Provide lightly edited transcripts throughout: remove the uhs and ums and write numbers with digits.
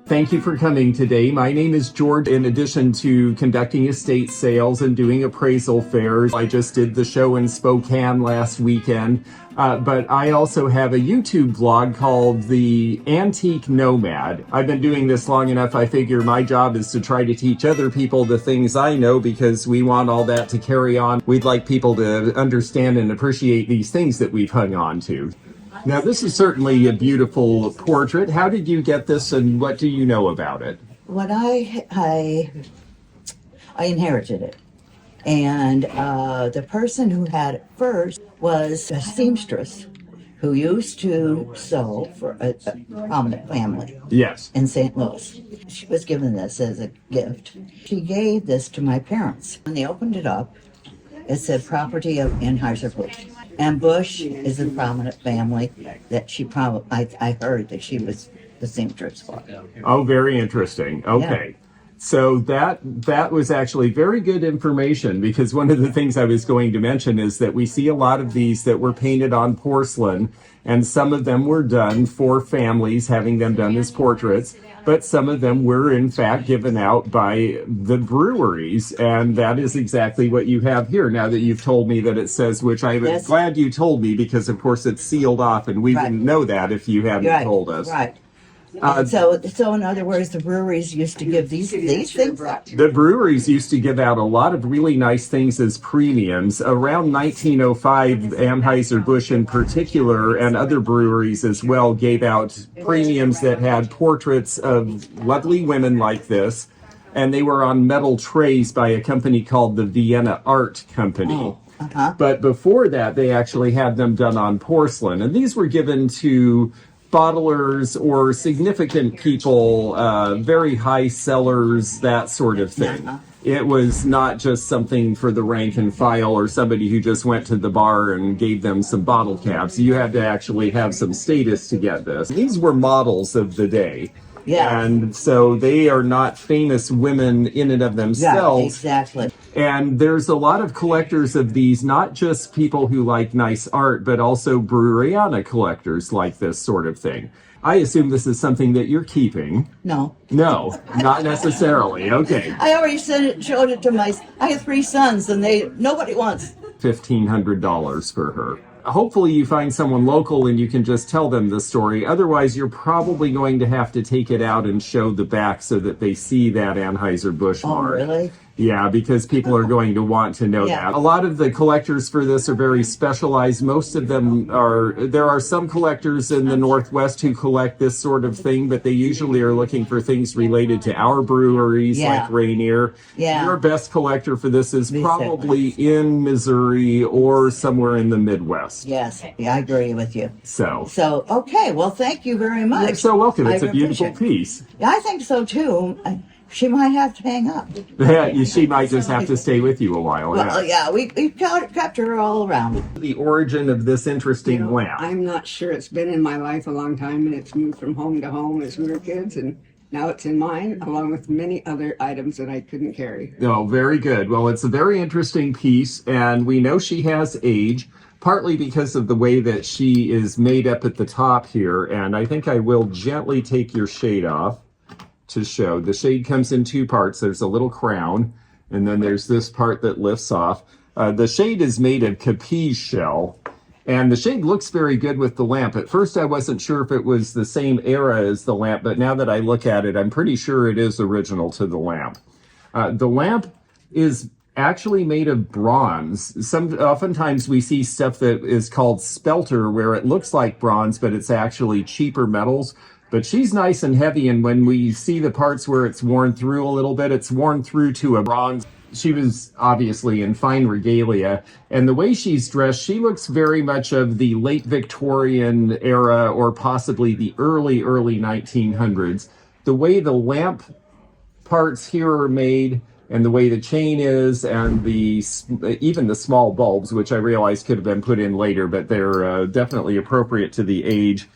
Thank you for coming today. My name is George. In addition to conducting estate sales and doing appraisal fairs, I just did the show in Spokane last weekend. But I also have a YouTube vlog called The Antique Nomad. I've been doing this long enough. I figure my job is to try to teach other people the things I know because we want all that to carry on. We'd like people to understand and appreciate these things that we've hung on to. Now, this is certainly a beautiful portrait. How did you get this, and what do you know about it? What I inherited it, and the person who had it first was a seamstress who used to sew for a prominent family. Yes. In St. Louis. She was given this as a gift. She gave this to my parents. When they opened it up, it said property of Anheuser-Busch. And Bush is a prominent family that she probably, I heard that she was the seamstress for. Oh, very interesting. Okay. Yeah. So that was actually very good information, because one of the things I was going to mention is that we see a lot of these that were painted on porcelain, and some of them were done for families, having them done as portraits, but some of them were in fact given out by the breweries, and that is exactly what you have here. Now that you've told me that it says, which I'm glad you told me, because of course it's sealed off, and we wouldn't know that if you hadn't told us. Right. So in other words, the breweries used to give these things out. The breweries used to give out a lot of really nice things as premiums. Around 1905, Anheuser-Busch in particular, and other breweries as well, gave out premiums that had portraits of lovely women like this, and they were on metal trays by a company called the Vienna Art Company. Oh. Uh-huh. But before that, they actually had them done on porcelain, and these were given to bottlers or significant people, very high sellers, that sort of thing. Uh-huh. It was not just something for the rank and file or somebody who just went to the bar and gave them some bottle caps. You had to actually have some status to get this. These were models of the day. Yeah. And so they are not famous women in and of themselves. Yeah, exactly. And there's a lot of collectors of these, not just people who like nice art, but also Breweriana collectors like this sort of thing. I assume this is something that you're keeping. No. No, not necessarily. Okay. I already showed it to I have 3 sons, and nobody wants $1,500 for her. Hopefully you find someone local and you can just tell them the story. Otherwise, you're probably going to have to take it out and show the back so that they see that Anheuser-Busch mark. Oh, really? Yeah, because people are going to want to know that. A lot of the collectors for this are very specialized. Most of them there are some collectors in the Northwest who collect this sort of thing, but they usually are looking for things related to our breweries, like Rainier. Yeah. Your best collector for this is probably in Missouri or somewhere in the Midwest. Yes, yeah, I agree with you. So okay, well, thank you very much. You're so welcome. It's a beautiful piece. Yeah, I think so too. She might have to hang up. Yeah, she might just have to stay with you a while. Well, yeah, we kept her all around. The origin of this interesting lamp. I'm not sure. It's been in my life a long time, and it's moved from home to home as we were kids, and now it's in mine, along with many other items that I couldn't carry. Oh, very good. Well, it's a very interesting piece, and we know she has age, partly because of the way that she is made up at the top here, and I think I will gently take your shade off to show. The shade comes in 2 parts. There's a little crown, and then there's this part that lifts off. The shade is made of capiz shell, and the shade looks very good with the lamp. At first, I wasn't sure if it was the same era as the lamp, but now that I look at it, I'm pretty sure it is original to the lamp. The lamp is actually made of bronze. Oftentimes we see stuff that is called spelter, where it looks like bronze, but it's actually cheaper metals. But she's nice and heavy, and when we see the parts where it's worn through a little bit, it's worn through to a bronze. She was obviously in fine regalia, and the way she's dressed, she looks very much of the late Victorian era, or possibly the early 1900s. The way the lamp parts here are made, and the way the chain is, and even the small bulbs, which I realize could have been put in later, but they're definitely appropriate to the age.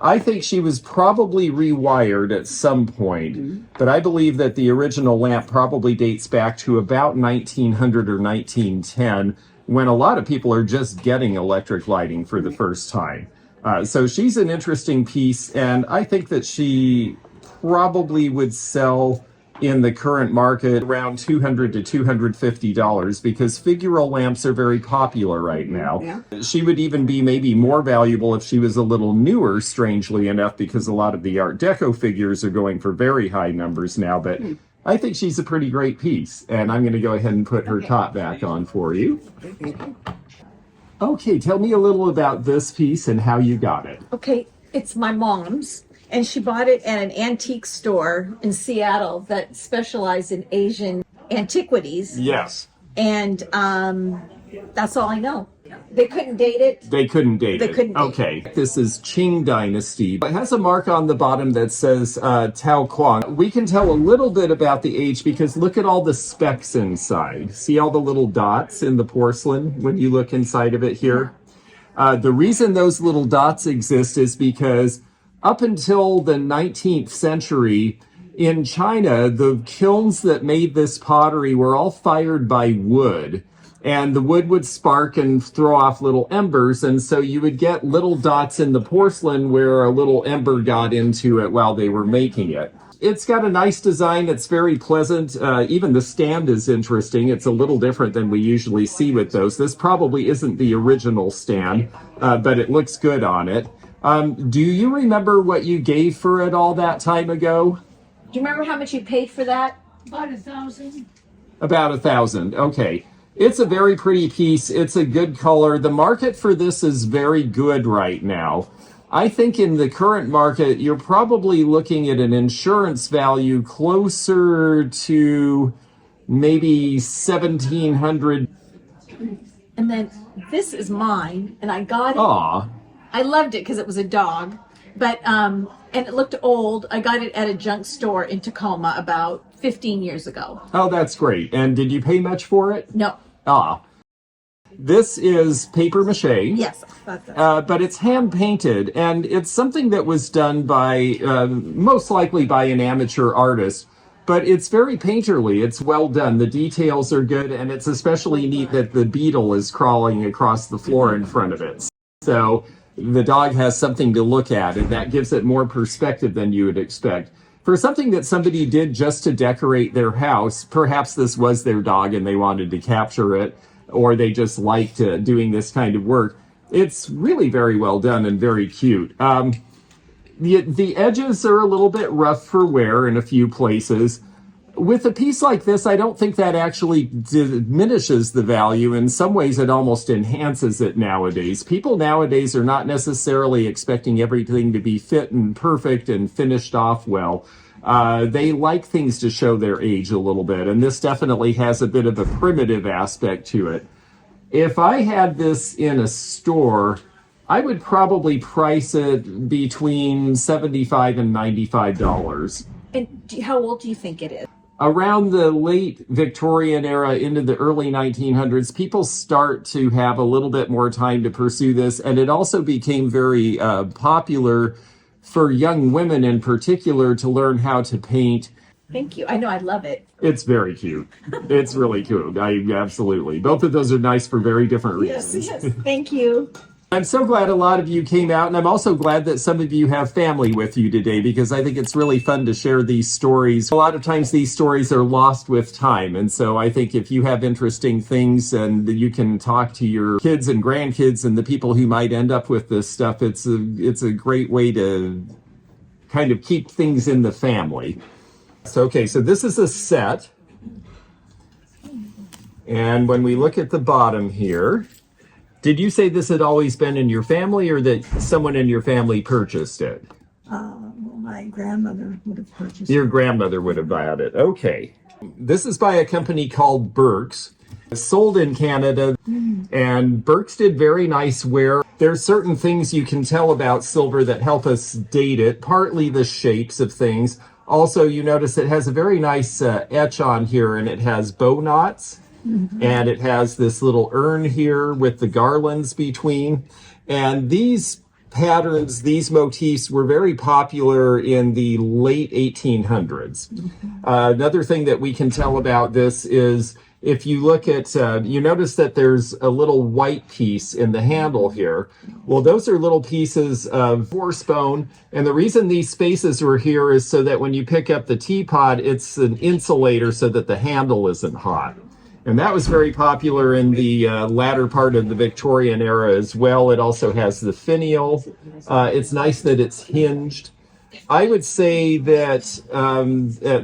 I think she was probably rewired at some point, but I believe that the original lamp probably dates back to about 1900 or 1910, when a lot of people are just getting electric lighting for the first time. So she's an interesting piece, and I think that she probably would sell in the current market around $200 to $250 because figural lamps are very popular right now. Yeah. She would even be maybe more valuable if she was a little newer, strangely enough, because a lot of the Art Deco figures are going for very high numbers now. But I think she's a pretty great piece, and I'm going to go ahead and put her top back on for you. Okay, tell me a little about this piece and how you got it. Okay, it's my mom's, and she bought it at an antique store in Seattle that specialized in Asian antiquities. Yes. And that's all I know. They couldn't date it. They couldn't date They it. couldn't date Okay. This is Qing Dynasty. It has a mark on the bottom that says Tao Kuang. We can tell a little bit about the age because look at all the specks inside. See all the little dots in the porcelain when you look inside of it here? The reason those little dots exist is because up until the 19th century, in China, the kilns that made this pottery were all fired by wood. And the wood would spark and throw off little embers. And so you would get little dots in the porcelain where a little ember got into it while they were making it. It's got a nice design. It's very pleasant. Even the stand is interesting. It's a little different than we usually see with those. This probably isn't the original stand, but it looks good on it. Do you remember what you gave for it all that time ago? Do you remember how much you paid for that? About 1,000. About 1,000. Okay. It's a very pretty piece. It's a good color. The market for this is very good right now. I think in the current market, you're probably looking at an insurance value closer to maybe 1,700. And then this is mine, and I got it. Aw. I loved it because it was a dog, but and it looked old. I got it at a junk store in Tacoma about 15 years ago. Oh, that's great. And did you pay much for it? No. Ah. This is paper mache. Yes. But it's hand painted, and it's something that was done by, most likely by an amateur artist. But it's very painterly. It's well done. The details are good, and it's especially neat that the beetle is crawling across the floor in front of it. So the dog has something to look at, and that gives it more perspective than you would expect. For something that somebody did just to decorate their house, perhaps this was their dog and they wanted to capture it, or they just liked doing this kind of work. It's really very well done and very cute. The edges are a little bit rough for wear in a few places. With a piece like this, I don't think that actually diminishes the value. In some ways, it almost enhances it nowadays. People nowadays are not necessarily expecting everything to be fit and perfect and finished off well. They like things to show their age a little bit, and this definitely has a bit of a primitive aspect to it. If I had this in a store, I would probably price it between $75 and $95. And how old do you think it is? Around the late Victorian era into the early 1900s, people start to have a little bit more time to pursue this, and it also became very popular for young women in particular to learn how to paint. Thank you. I know, I love it. It's very cute. It's really cute. Absolutely. Both of those are nice for very different reasons. Yes, thank you. I'm so glad a lot of you came out, and I'm also glad that some of you have family with you today because I think it's really fun to share these stories. A lot of times these stories are lost with time, and so I think if you have interesting things and you can talk to your kids and grandkids and the people who might end up with this stuff, it's a great way to kind of keep things in the family. So, okay, so this is a set, and when we look at the bottom here, did you say this had always been in your family or that someone in your family purchased it? Well, my grandmother would have purchased Your grandmother would have bought it. Okay. This is by a company called Burke's. It's sold in Canada, and Burke's did very nice ware. There's certain things you can tell about silver that help us date it, partly the shapes of things. Also, you notice it has a very nice etch on here, and it has bow knots. And it has this little urn here with the garlands between. And these patterns, these motifs were very popular in the late 1800s. Another thing that we can tell about this is if you look at, you notice that there's a little white piece in the handle here. Well, those are little pieces of horse bone. And the reason these spaces were here is so that when you pick up the teapot, it's an insulator so that the handle isn't hot. And that was very popular in the latter part of the Victorian era as well. It also has the finial. It's nice that it's hinged. I would say that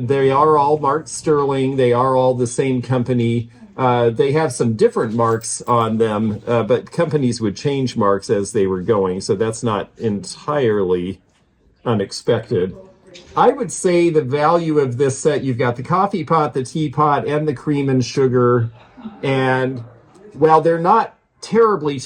they are all marked sterling. They are all the same company. They have some different marks on them, but companies would change marks as they were going. So that's not entirely unexpected. I would say the value of this set, you've got the coffee pot, the teapot, and the cream and sugar. And while they're not terribly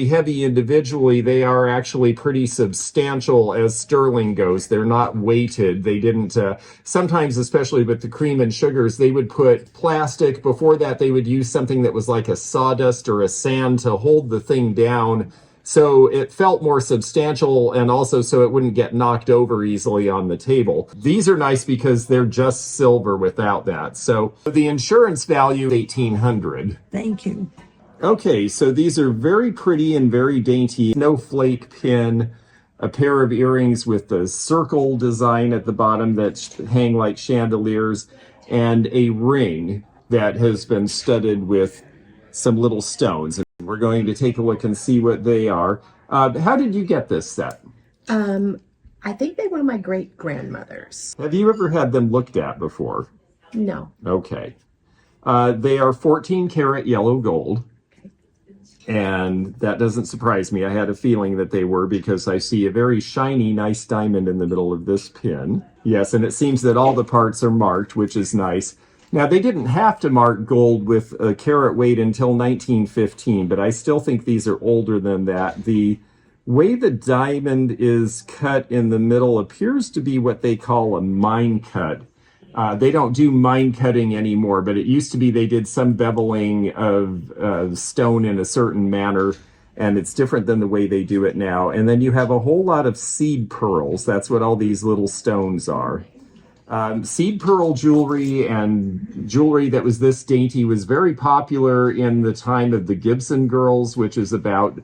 heavy individually, they are actually pretty substantial as sterling goes. They're not weighted. They didn't, sometimes, especially with the cream and sugars, they would put plastic. Before that, they would use something that was like a sawdust or a sand to hold the thing down. So it felt more substantial, and also so it wouldn't get knocked over easily on the table. These are nice because they're just silver without that. So the insurance value, $1,800. Thank you. Okay, so these are very pretty and very dainty. Snowflake pin, a pair of earrings with the circle design at the bottom that hang like chandeliers, and a ring that has been studded with some little stones. We're going to take a look and see what they are. How did you get this set? I think they were my great grandmothers. Have you ever had them looked at before? No. Okay. They are 14 karat yellow gold. And that doesn't surprise me. I had a feeling that they were because I see a very shiny, nice diamond in the middle of this pin. Yes, and it seems that all the parts are marked, which is nice. Now, they didn't have to mark gold with a carat weight until 1915, but I still think these are older than that. The way the diamond is cut in the middle appears to be what they call a mine cut. They don't do mine cutting anymore, but it used to be they did some beveling of stone in a certain manner, and it's different than the way they do it now. And then you have a whole lot of seed pearls. That's what all these little stones are. Seed pearl jewelry and jewelry that was this dainty was very popular in the time of the Gibson girls, which is about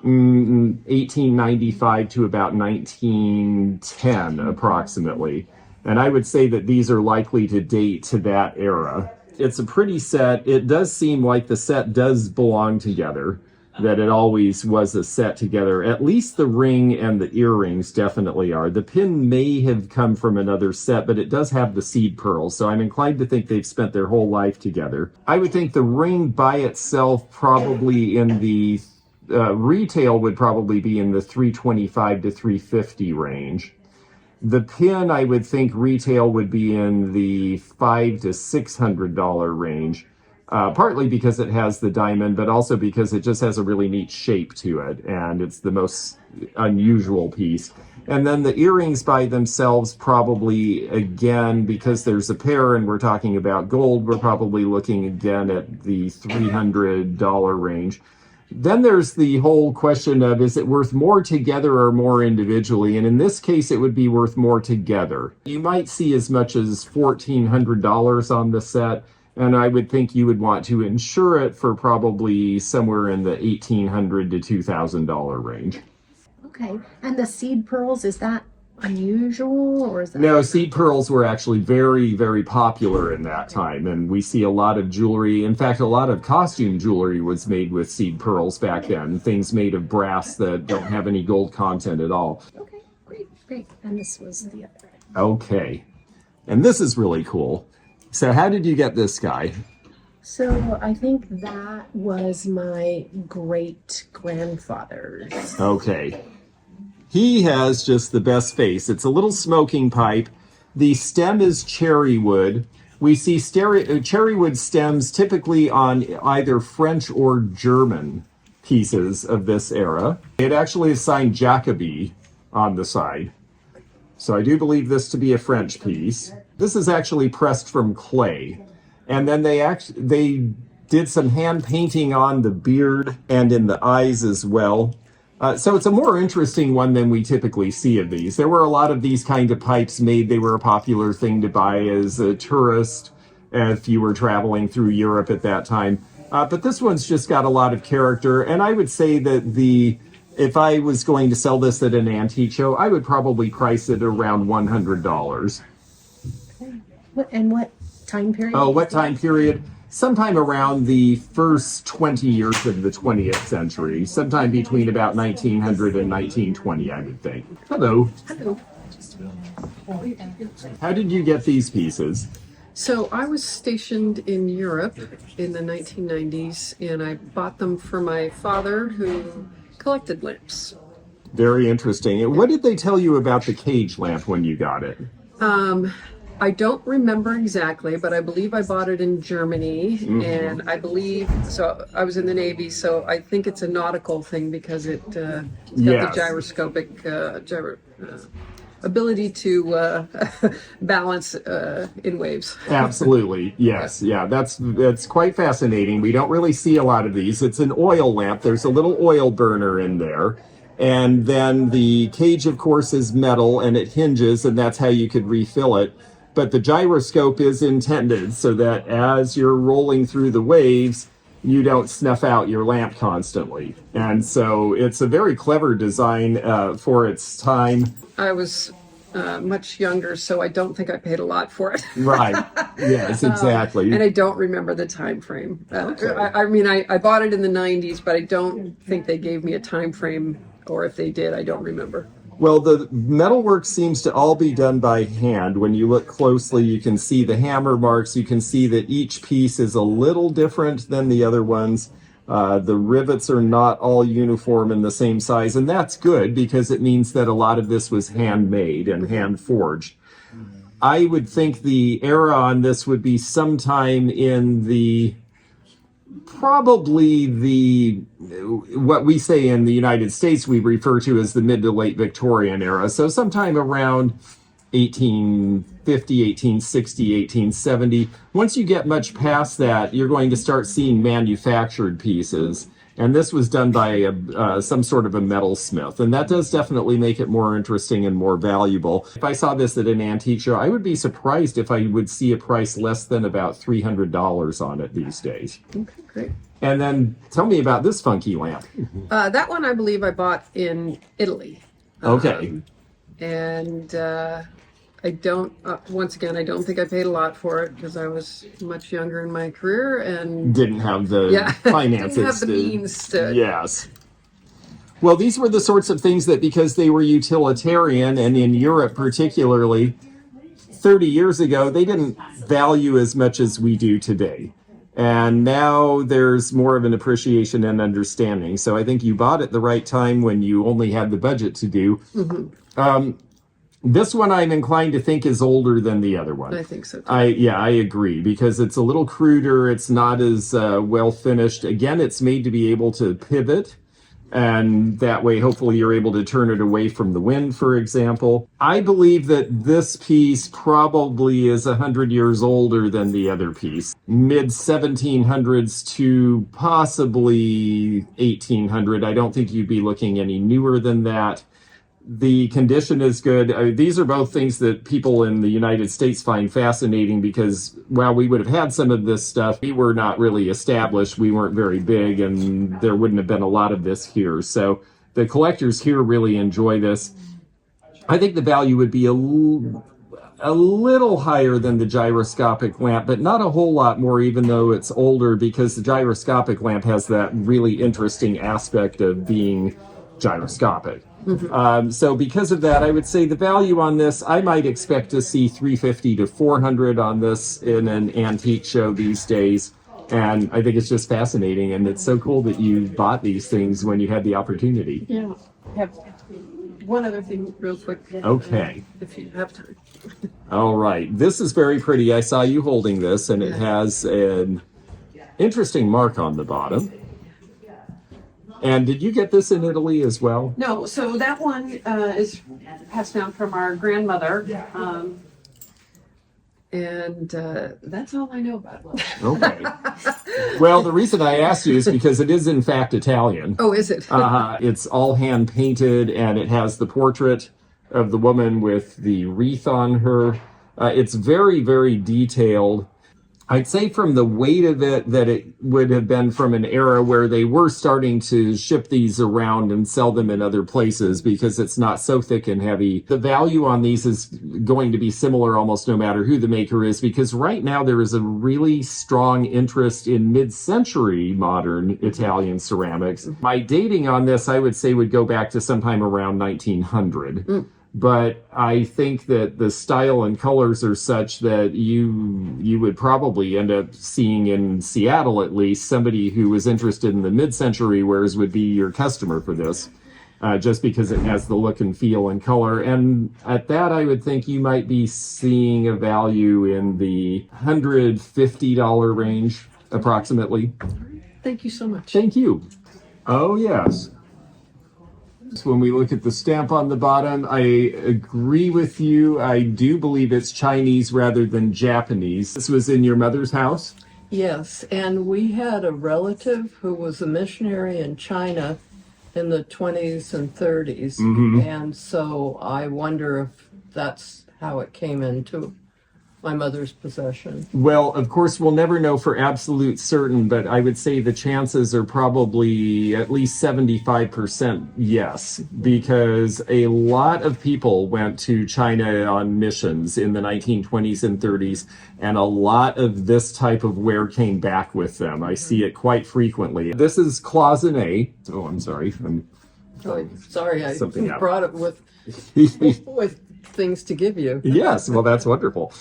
1895 to about 1910 approximately. And I would say that these are likely to date to that era. It's a pretty set. It does seem like the set does belong together, that it always was a set together. At least the ring and the earrings definitely are. The pin may have come from another set, but it does have the seed pearls, so I'm inclined to think they've spent their whole life together. I would think the ring by itself probably in the retail would probably be in the $325 to $350 range. The pin, I would think retail would be in the $500 to $600 range, partly because it has the diamond, but also because it just has a really neat shape to it, and it's the most unusual piece. And then the earrings by themselves probably, again, because there's a pair and we're talking about gold, we're probably looking again at the $300 range. Then there's the whole question of, is it worth more together or more individually? And in this case, it would be worth more together. You might see as much as $1,400 on the set, and I would think you would want to insure it for probably somewhere in the $1,800 to $2,000 range. Okay. And the seed pearls, is that unusual, or is that... No, seed pearls were actually very popular in that time, and we see a lot of jewelry. In fact, a lot of costume jewelry was made with seed pearls back then, things made of brass that don't have any gold content at all. Okay, great. And this was the other. Okay, and this is really cool. So how did you get this guy? So I think that was my great grandfather's. Okay. He has just the best face. It's a little smoking pipe. The stem is cherry wood. We see cherry wood stems typically on either French or German pieces of this era. It actually is signed Jacobi on the side. So I do believe this to be a French piece. This is actually pressed from clay. And then they did some hand painting on the beard and in the eyes as well. So it's a more interesting one than we typically see of these. There were a lot of these kind of pipes made. They were a popular thing to buy as a tourist. if you were traveling through Europe at that time. But this one's just got a lot of character, and I would say that if I was going to sell this at an antique show, I would probably price it around $100. What time period? Oh, what time period? Sometime around the first 20 years of the 20th century, sometime between about 1900 and 1920, I would think. Hello. Hello. How did you get these pieces? So I was stationed in Europe in the 1990s, and I bought them for my father, who collected lamps. Very interesting. What did they tell you about the cage lamp when you got it? I don't remember exactly, but I believe I bought it in Germany, and I believe, so I was in the Navy, so I think it's a nautical thing because it's got the gyroscopic ability to balance in waves. Absolutely, yes. Yeah, that's quite fascinating. We don't really see a lot of these. It's an oil lamp. There's a little oil burner in there. And then the cage, of course, is metal, and it hinges, and that's how you could refill it. But the gyroscope is intended so that as you're rolling through the waves, you don't snuff out your lamp constantly. And so it's a very clever design for its time. I was much younger, so I don't think I paid a lot for it. Right. Yes, exactly. And I don't remember the time frame. Okay. I bought it in the 90s, but I don't think they gave me a time frame, or if they did, I don't remember. Well, the metalwork seems to all be done by hand. When you look closely, you can see the hammer marks. You can see that each piece is a little different than the other ones. The rivets are not all uniform in the same size, and that's good because it means that a lot of this was handmade and hand forged. I would think the era on this would be sometime in what we say in the United States we refer to as the mid to late Victorian era. So sometime around 1850, 1860, 1870. Once you get much past that, you're going to start seeing manufactured pieces. And this was done by some sort of a metalsmith. And that does definitely make it more interesting and more valuable. If I saw this at an antique show, I would be surprised if I would see a price less than about $300 on it these days. Okay, great. And then tell me about this funky lamp. That one I believe I bought in Italy. Okay. And I don't, once again, I don't think I paid a lot for it because I was much younger in my career and Didn't have the finances. Didn't have the means to. Yes. Well, these were the sorts of things that, because they were utilitarian, and in Europe particularly, 30 years ago, they didn't value as much as we do today. And now there's more of an appreciation and understanding. So I think you bought at the right time when you only had the budget to do. This one I'm inclined to think is older than the other one. I think so too. I agree, because it's a little cruder. It's not as well finished. Again, it's made to be able to pivot. And that way, hopefully, you're able to turn it away from the wind, for example. I believe that this piece probably is 100 years older than the other piece. Mid-1700s to possibly 1800. I don't think you'd be looking any newer than that. The condition is good. These are both things that people in the United States find fascinating because while we would have had some of this stuff, we were not really established. We weren't very big, and there wouldn't have been a lot of this here. So the collectors here really enjoy this. I think the value would be a little higher than the gyroscopic lamp, but not a whole lot more, even though it's older, because the gyroscopic lamp has that really interesting aspect of being gyroscopic. So because of that, I would say the value on this, I might expect to see $350 to $400 on this in an antique show these days. And I think it's just fascinating. And it's so cool that you bought these things when you had the opportunity. Yeah. I have one other thing real quick. Okay. If you have time. All right. This is very pretty. I saw you holding this, and it has an interesting mark on the bottom. And did you get this in Italy as well? No, so that one is passed down from our grandmother. And that's all I know about it. Okay. Well, the reason I asked you is because it is in fact Italian. Oh, is it? It's all hand painted, and it has the portrait of the woman with the wreath on her. It's very, very detailed. I'd say from the weight of it that it would have been from an era where they were starting to ship these around and sell them in other places because it's not so thick and heavy. The value on these is going to be similar almost no matter who the maker is, because right now there is a really strong interest in mid-century modern Italian ceramics. My dating on this, I would say, would go back to sometime around 1900. But I think that the style and colors are such that you would probably end up seeing in Seattle, at least, somebody who was interested in the mid-century wares would be your customer for this, just because it has the look and feel and color. And at that, I would think you might be seeing a value in the $150 range, approximately. Thank you so much. Thank you. Oh, yes. When we look at the stamp on the bottom, I agree with you. I do believe it's Chinese rather than Japanese. This was in your mother's house? Yes, and we had a relative who was a missionary in China in the 20s and 30s. And so I wonder if that's how it came into my mother's possession. Well, of course, we'll never know for absolute certain, but I would say the chances are probably at least 75% yes, because a lot of people went to China on missions in the 1920s and 30s, and a lot of this type of ware came back with them. I see it quite frequently. This is cloisonne. Oh, I'm sorry. Sorry, I Something out. brought it with things to give you. Yes, well, that's wonderful.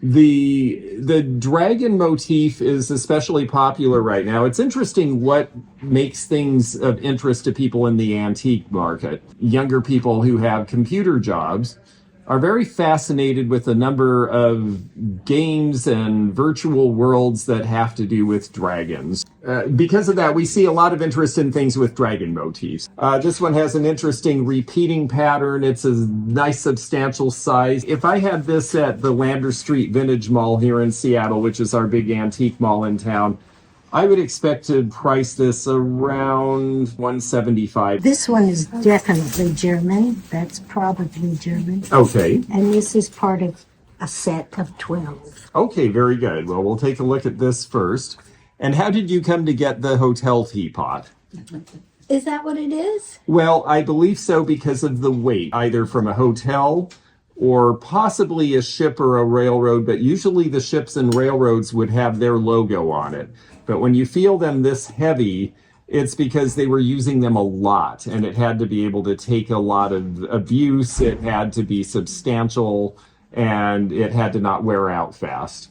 The dragon motif is especially popular right now. It's interesting what makes things of interest to people in the antique market. Younger people who have computer jobs are very fascinated with a number of games and virtual worlds that have to do with dragons. Because of that, we see a lot of interest in things with dragon motifs. This one has an interesting repeating pattern. It's a nice substantial size. If I had this at the Lander Street Vintage Mall here in Seattle, which is our big antique mall in town, I would expect to price this around $175. This one is definitely German. That's probably German. Okay. And this is part of a set of 12. Okay, very good. Well, we'll take a look at this first. And how did you come to get the hotel teapot? Is that what it is? Well, I believe so because of the weight, either from a hotel or possibly a ship or a railroad, but usually the ships and railroads would have their logo on it. But when you feel them this heavy, it's because they were using them a lot, and it had to be able to take a lot of abuse, it had to be substantial, and it had to not wear out fast.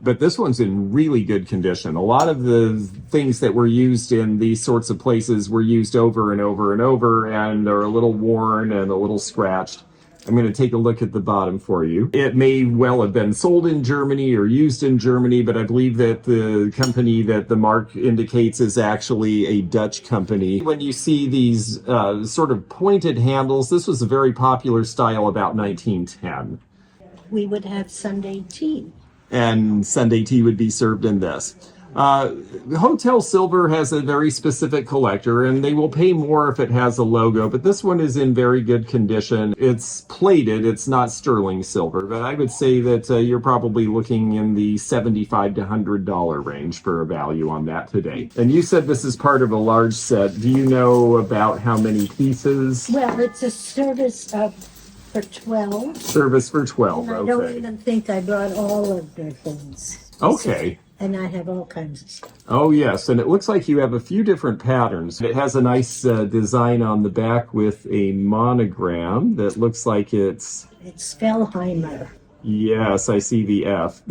But this one's in really good condition. A lot of the things that were used in these sorts of places were used over and over and over, and they're a little worn and a little scratched. I'm going to take a look at the bottom for you. It may well have been sold in Germany or used in Germany, but I believe that the company that the mark indicates is actually a Dutch company. When you see these sort of pointed handles, this was a very popular style about 1910. We would have Sunday tea. And Sunday tea would be served in this. Hotel silver has a very specific collector, and they will pay more if it has a logo, but this one is in very good condition. It's plated, it's not sterling silver, but I would say that you're probably looking in the $75 to $100 range for a value on that today. And you said this is part of a large set. Do you know about how many pieces? Well, it's a service for 12. Service for 12, And I don't okay. even think I brought all of their things. Okay. And I have all kinds of stuff. Oh, yes, and it looks like you have a few different patterns. It has a nice design on the back with a monogram that looks like it's... It's Fellheimer. Yes, I see the F.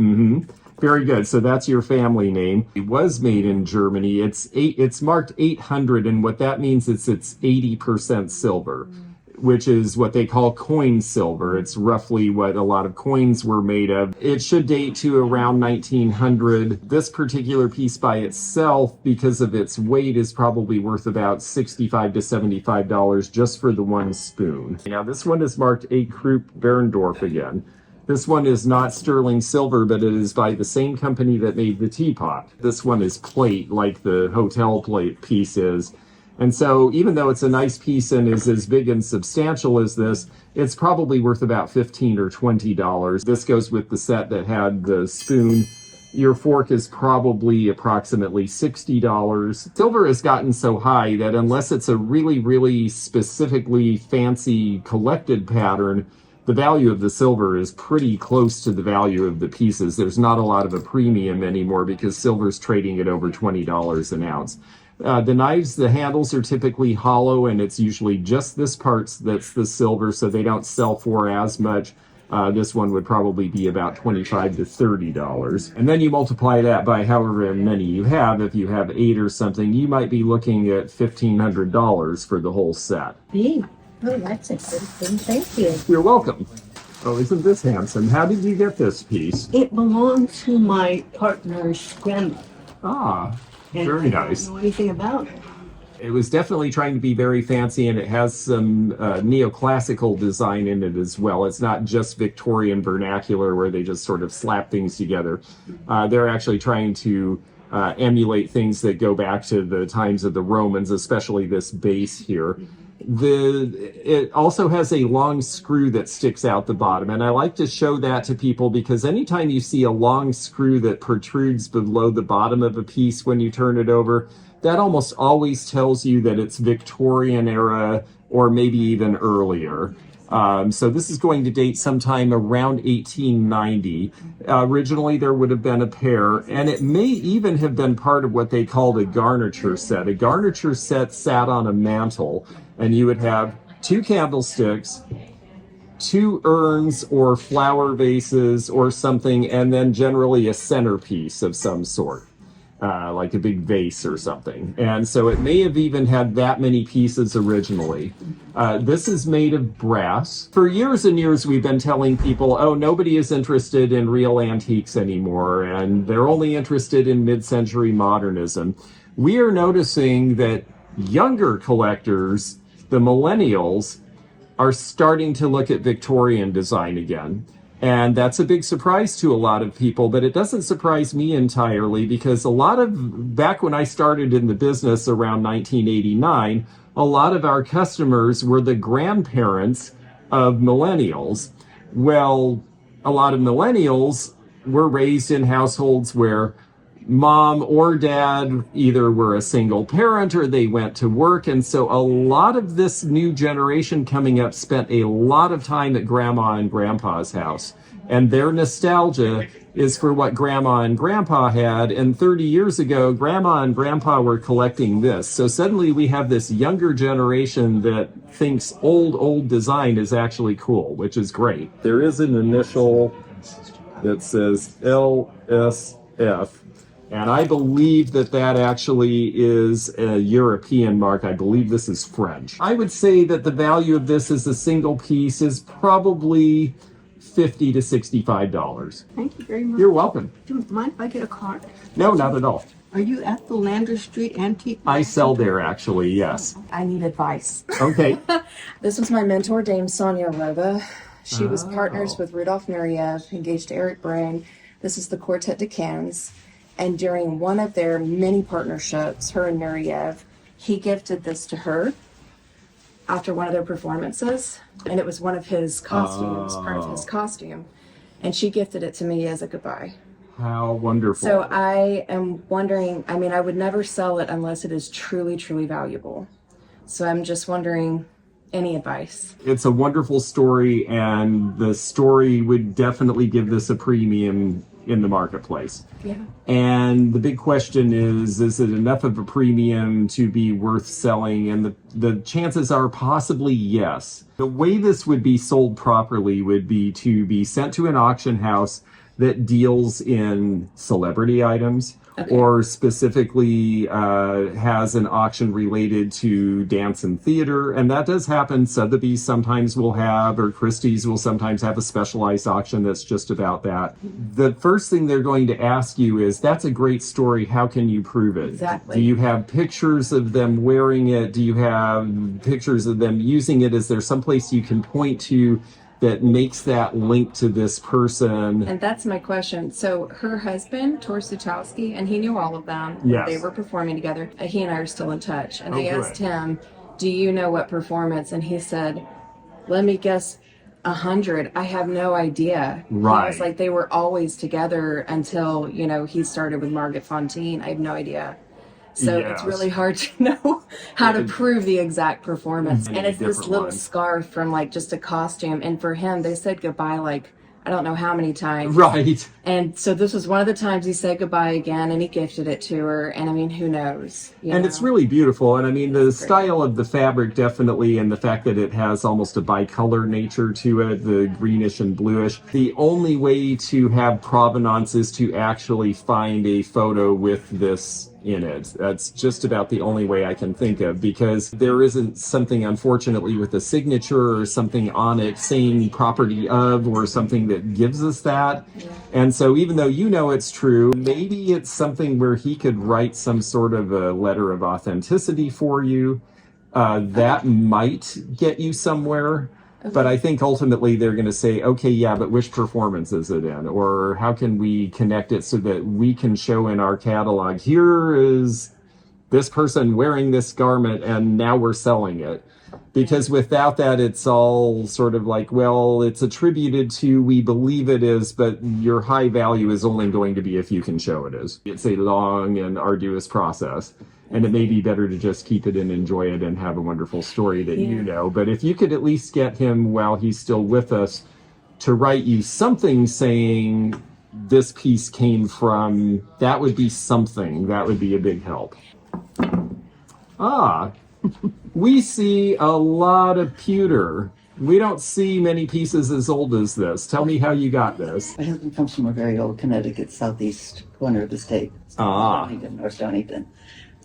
Very good. So that's your family name. It was made in Germany. It's marked 800, and what that means is it's 80% silver, which is what they call coin silver. It's roughly what a lot of coins were made of. It should date to around 1900. This particular piece by itself, because of its weight, is probably worth about $65 to $75 just for the one spoon. Now, this one is marked A. Krupp Berndorf again. This one is not sterling silver, but it is by the same company that made the teapot. This one is plate, like the hotel plate piece is. And so even though it's a nice piece and is as big and substantial as this, it's probably worth about $15 or $20. This goes with the set that had the spoon. Your fork is probably approximately $60. Silver has gotten so high that unless it's a really, really specifically fancy collected pattern, the value of the silver is pretty close to the value of the pieces. There's not a lot of a premium anymore because silver's trading at over $20 an ounce. The knives, the handles are typically hollow, and it's usually just this part that's the silver, so they don't sell for as much. This one would probably be about $25 to $30. And then you multiply that by however many you have. If you have 8 or something, you might be looking at $1,500 for the whole set. Big. Oh, that's a good thing. Thank you. You're welcome. Oh, isn't this handsome? How did you get this piece? It belonged to my partner's grandmother. Ah, And very I nice. don't know anything about it. It was definitely trying to be very fancy, and it has some neoclassical design in it as well. It's not just Victorian vernacular where they just sort of slap things together. They're actually trying to emulate things that go back to the times of the Romans, especially this base here. It also has a long screw that sticks out the bottom, and I like to show that to people because anytime you see a long screw that protrudes below the bottom of a piece when you turn it over, that almost always tells you that it's Victorian era or maybe even earlier. So this is going to date sometime around 1890. Originally, there would have been a pair, and it may even have been part of what they called a garniture set. A garniture set sat on a mantle, and you would have 2 candlesticks, 2 urns or flower vases or something, and then generally a centerpiece of some sort. Like a big vase or something. And so it may have even had that many pieces originally. This is made of brass. For years and years, we've been telling people, oh, nobody is interested in real antiques anymore, and they're only interested in mid-century modernism. We are noticing that younger collectors, the millennials, are starting to look at Victorian design again. And that's a big surprise to a lot of people, but it doesn't surprise me entirely because back when I started in the business around 1989, a lot of our customers were the grandparents of millennials. Well, a lot of millennials were raised in households where mom or dad either were a single parent or they went to work. And so a lot of this new generation coming up spent a lot of time at grandma and grandpa's house. And their nostalgia is for what grandma and grandpa had. And 30 years ago, grandma and grandpa were collecting this. So suddenly we have this younger generation that thinks old design is actually cool, which is great. There is an initial that says LSF. And I believe that actually is a European mark. I believe this is French. I would say that the value of this as a single piece is probably $50 to $65. Thank you very much. You're welcome. Do you mind if I get a card? No, not at all. Are you at the Lander Street Antique? I sell there, actually, yes. I need advice. Okay. This was my mentor, Dame Sonia Rova. She was partners with Rudolf Nureyev, engaged to Eric Brain. This is the Quartet de Cannes. And during one of their many partnerships, her and Nureyev, he gifted this to her after one of their performances. And it was one of his costumes, part of his costume. And she gifted it to me as a goodbye. How wonderful. So I am wondering, I mean, I would never sell it unless it is truly, truly valuable. So I'm just wondering, any advice? It's a wonderful story, and the story would definitely give this a premium in the marketplace. Yeah. And the big question is it enough of a premium to be worth selling? And the chances are possibly yes. The way this would be sold properly would be to be sent to an auction house that deals in celebrity items, okay, or specifically has an auction related to dance and theater. And that does happen. Sotheby's sometimes will have, or Christie's will sometimes have a specialized auction that's just about that. The first thing they're going to ask you is, that's a great story. How can you prove it? Exactly. Do you have pictures of them wearing it? Do you have pictures of them using it? Is there someplace you can point to that makes that link to this person? And that's my question. So her husband, Tor Suchowski, and he knew all of them. Yes. They were performing together. He and I are still in touch. And Oh, I good. asked him, do you know what performance? And he said, let me guess, 100. I have no idea. Right. He was like, they were always together until, you know, he started with Margaret Fonteine. I have no idea. So Yes. it's really hard to know how to prove the exact performance. Many And it's this different little ones. scarf from like just a costume. And for him, they said goodbye like, I don't know how many times. Right. And so this was one of the times he said goodbye again, and he gifted it to her. And I mean, who knows? And it's really beautiful. And I mean, the style of the fabric definitely, and the fact that it has almost a bicolor nature to it, the greenish and bluish. The only way to have provenance is to actually find a photo with this in it. That's just about the only way I can think of, because there isn't something, unfortunately, with a signature or something on it saying property of, or something that gives us that. And so even though you know it's true, maybe it's something where he could write some sort of a letter of authenticity for you. That might get you somewhere. But I think ultimately they're going to say, okay, yeah, but which performance is it in? Or how can we connect it so that we can show in our catalog, here is this person wearing this garment and now we're selling it. Because without that, it's all sort of like, well, it's attributed to, we believe it is, but your high value is only going to be if you can show it is. It's a long and arduous process. And it may be better to just keep it and enjoy it and have a wonderful story that you know. But if you could at least get him while he's still with us to write you something saying this piece came from, that would be something. That would be a big help. We see a lot of pewter. We don't see many pieces as old as this. Tell me how you got this. My husband comes from a very old Connecticut southeast corner of the state. Stonington, North Stonington.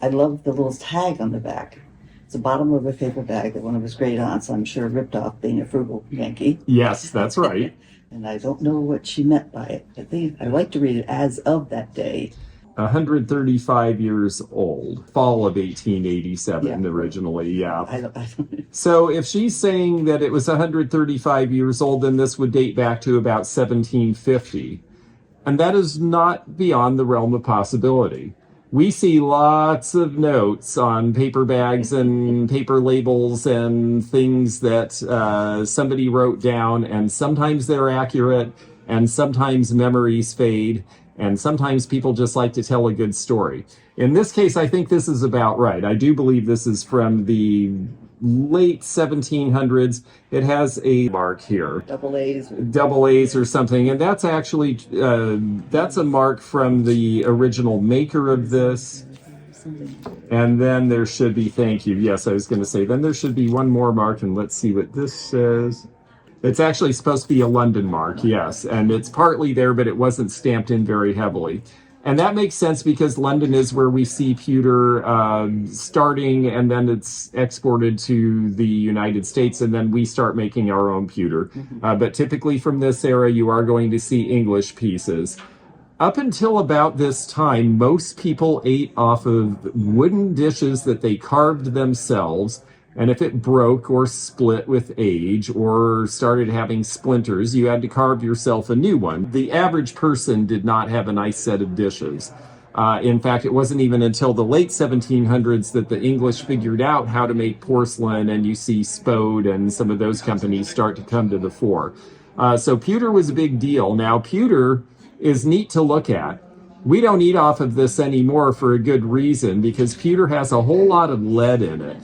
I love the little tag on the back. It's the bottom of a paper bag that one of his great aunts, I'm sure, ripped off, being a frugal Yankee. Yes, that's right. And I don't know what she meant by it. I like to read it as of that day. 135 years old. Fall of 1887 originally, yeah. I don't So if she's saying that it was 135 years old, then this would date back to about 1750. And that is not beyond the realm of possibility. We see lots of notes on paper bags and paper labels and things that somebody wrote down, and sometimes they're accurate, and sometimes memories fade, and sometimes people just like to tell a good story. In this case, I think this is about right. I do believe this is from the late 1700s. It has a mark here. Double A's or something. And that's actually, that's a mark from the original maker of this. And then there should be, thank you. Yes, I was going to say, then there should be one more mark, and let's see what this says. It's actually supposed to be a London mark, yes. And it's partly there, but it wasn't stamped in very heavily. And that makes sense because London is where we see pewter starting, and then it's exported to the United States, and then we start making our own pewter. But typically from this era, you are going to see English pieces. Up until about this time, most people ate off of wooden dishes that they carved themselves. And if it broke or split with age or started having splinters, you had to carve yourself a new one. The average person did not have a nice set of dishes. In fact, it wasn't even until the late 1700s that the English figured out how to make porcelain, and you see Spode and some of those companies start to come to the fore. So pewter was a big deal. Now, pewter is neat to look at. We don't eat off of this anymore for a good reason, because pewter has a whole lot of lead in it,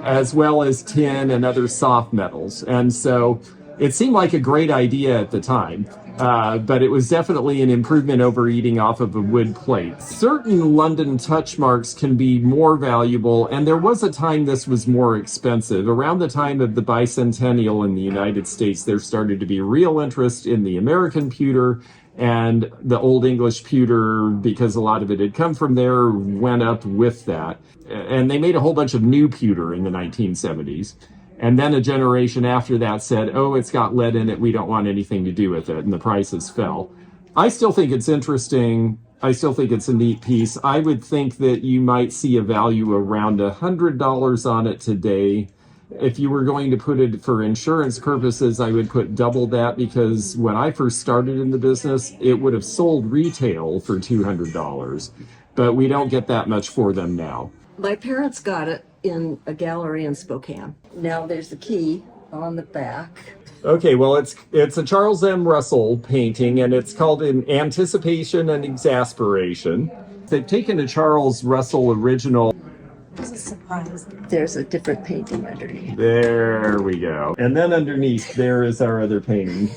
as well as tin and other soft metals. And so it seemed like a great idea at the time, but it was definitely an improvement over eating off of a wood plate. Certain London touch marks can be more valuable, and there was a time this was more expensive. Around the time of the bicentennial in the United States, there started to be real interest in the American pewter, and the Old English pewter, because a lot of it had come from there, went up with that. And they made a whole bunch of new pewter in the 1970s. And then a generation after that said, oh, it's got lead in it, we don't want anything to do with it, and the prices fell. I still think it's interesting. I still think it's a neat piece. I would think that you might see a value around $100 on it today. If you were going to put it for insurance purposes, I would put double that, because when I first started in the business, it would have sold retail for $200, but we don't get that much for them now. My parents got it in a gallery in Spokane. Now there's the key on the back. Okay, well, it's a Charles M. Russell painting, and it's called In Anticipation and Exasperation. They've taken a Charles Russell original. It's a surprise. There's a different painting underneath. There we go. And then underneath, there is our other painting.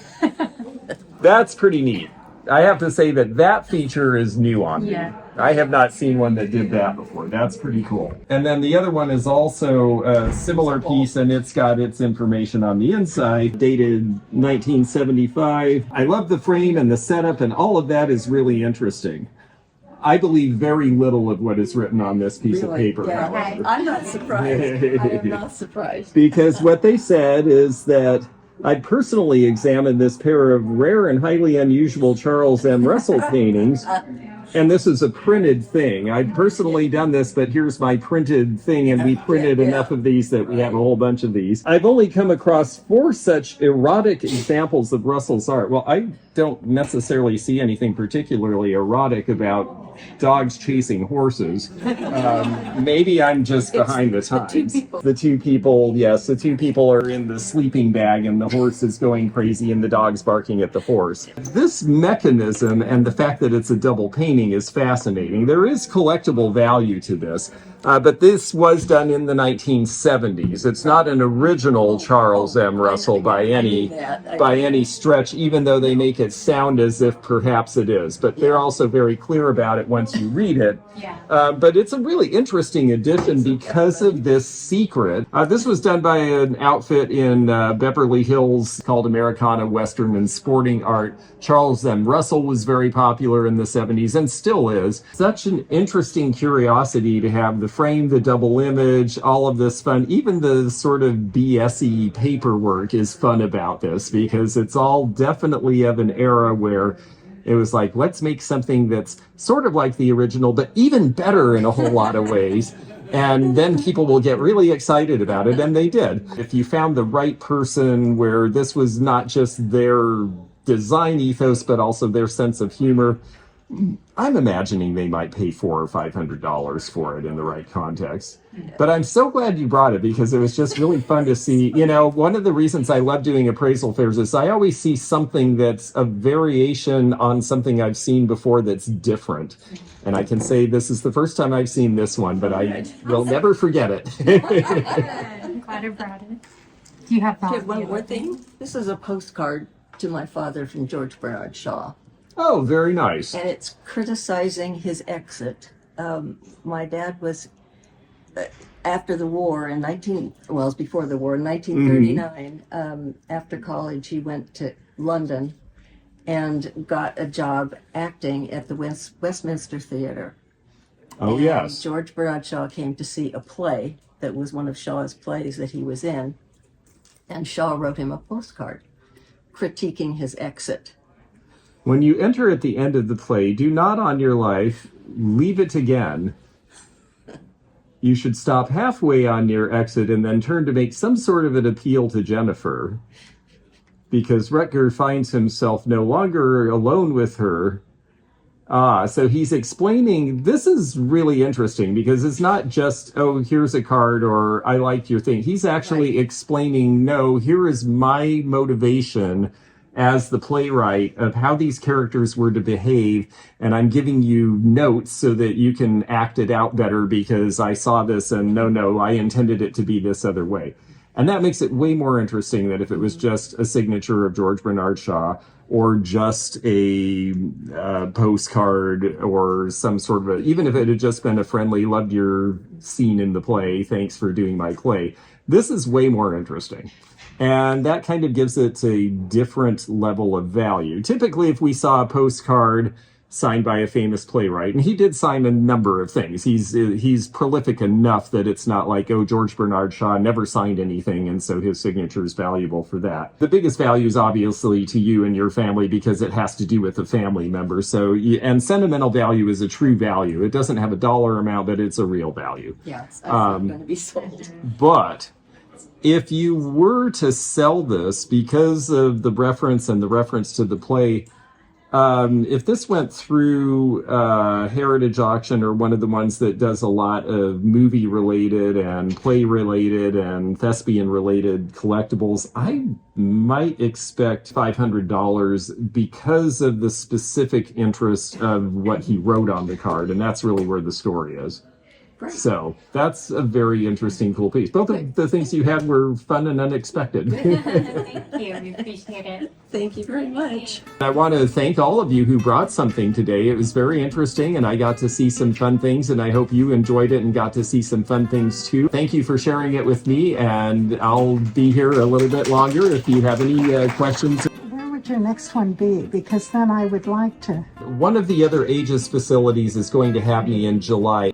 That's pretty neat. I have to say that feature is new on me. Yeah. I have not seen one that did that before. That's pretty cool. And then the other one is also a similar piece, and it's got its information on the inside, dated 1975. I love the frame and the setup, and all of that is really interesting. I believe very little of what is written on this piece of paper. Yeah, However. I'm not surprised. I am not surprised. Because what they said is that I personally examined this pair of rare and highly unusual Charles M. Russell paintings, and this is a printed thing. I've personally done this, but here's my printed thing, and we printed enough of these that we have a whole bunch of these. I've only come across 4 such erotic examples of Russell's art. Well, I don't necessarily see anything particularly erotic about dogs chasing horses. Maybe I'm just behind the times. The two people are in the sleeping bag, and the horse is going crazy, and the dog's barking at the horse. This mechanism and the fact that it's a double painting is fascinating. There is collectible value to this. But this was done in the 1970s. It's not an original Charles M. Russell by any stretch, even though they make it sound as if perhaps it is. But they're also very clear about it once you read it. But it's a really interesting edition because of this secret. This was done by an outfit in Beverly Hills called Americana Western and Sporting Art. Charles M. Russell was very popular in the 70s and still is. Such an interesting curiosity to have the frame, the double image, all of this fun. Even the sort of BS-y paperwork is fun about this, because it's all definitely of an era where it was like, let's make something that's sort of like the original, but even better in a whole lot of ways. And then people will get really excited about it, and they did. If you found the right person where this was not just their design ethos, but also their sense of humor, I'm imagining they might pay $400 or $500 for it in the right context. But I'm so glad you brought it, because it was just really fun to see. You know, one of the reasons I love doing appraisal fairs is I always see something that's a variation on something I've seen before that's different. And I can say this is the first time I've seen this one, but I will never forget it. I'm glad I brought it. Do you have that? Okay, one more thing. This is a postcard to my father from George Bernard Shaw. Oh, very nice. And it's criticizing his exit. My dad was, after the war in it was before the war, in 1939, after college, he went to London and got a job acting at the Westminster Theatre. Oh, and yes. George Bernard Shaw came to see a play that was one of Shaw's plays that he was in, and Shaw wrote him a postcard critiquing his exit. When you enter at the end of the play, do not on your life leave it again. You should stop halfway on your exit and then turn to make some sort of an appeal to Jennifer, because Rutger finds himself no longer alone with her. So he's explaining, this is really interesting, because it's not just, oh, here's a card, or I liked your thing. He's actually explaining, no, here is my motivation as the playwright of how these characters were to behave, and I'm giving you notes so that you can act it out better, because I saw this and no, I intended it to be this other way. And that makes it way more interesting than if it was just a signature of George Bernard Shaw, or just a postcard, or some sort of even if it had just been a friendly, loved your scene in the play, thanks for doing my play. This is way more interesting. And that kind of gives it a different level of value. Typically, if we saw a postcard signed by a famous playwright, and he did sign a number of things. He's prolific enough that it's not like, oh, George Bernard Shaw never signed anything, and so his signature is valuable for that. The biggest value is obviously to you and your family, because it has to do with a family member. So, and sentimental value is a true value. It doesn't have a dollar amount, but it's a real value. Yeah, it's going to be sold. But If you were to sell this, because of the reference and the reference to the play, if this went through Heritage Auction or one of the ones that does a lot of movie related and play related and thespian related collectibles, I might expect $500 because of the specific interest of what he wrote on the card. And that's really where the story is. Great. So that's a very interesting, cool piece. Both of the things you had were fun and unexpected. Thank you. We appreciate it. Thank you very much. I want to thank all of you who brought something today. It was very interesting, and I got to see some fun things, and I hope you enjoyed it and got to see some fun things too. Thank you for sharing it with me, and I'll be here a little bit longer if you have any questions. Where would your next one be? Because then I would like to. One of the other Aegis facilities is going to have me in July.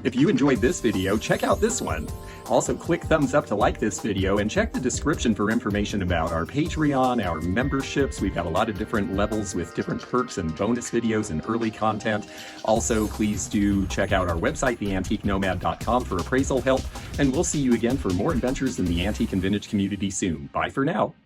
If you enjoyed this video, check out this one. Also, click thumbs up to like this video and check the description for information about our Patreon, our memberships. We've got a lot of different levels with different perks and bonus videos and early content. Also, please do check out our website, theantiquenomad.com, for appraisal help. And we'll see you again for more adventures in the antique and vintage community soon. Bye for now.